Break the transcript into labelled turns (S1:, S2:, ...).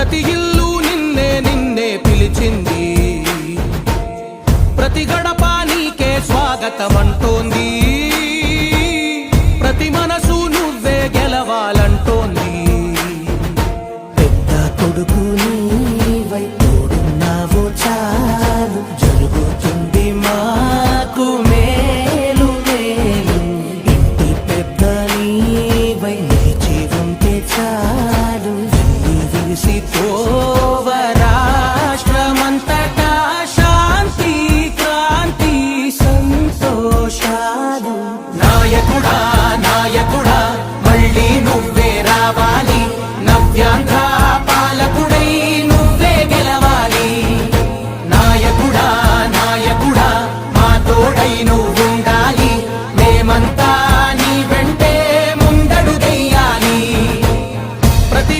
S1: ప్రతి ఇల్లు నిన్నే నిన్నే పిలిచింది, ప్రతి గడప నీకే స్వాగతం అంటోంది, ప్రతి మనసు నువ్వే గెలవాలంటోంది.
S2: పెద్ద కొడుకు నీవై తోడున్నావో చాలు, జరుగుతుంది మాకు మేలు మేలు. ఇంటి పెద్ద నీవై నిలిచి ఉంటే చాలు, విరిసి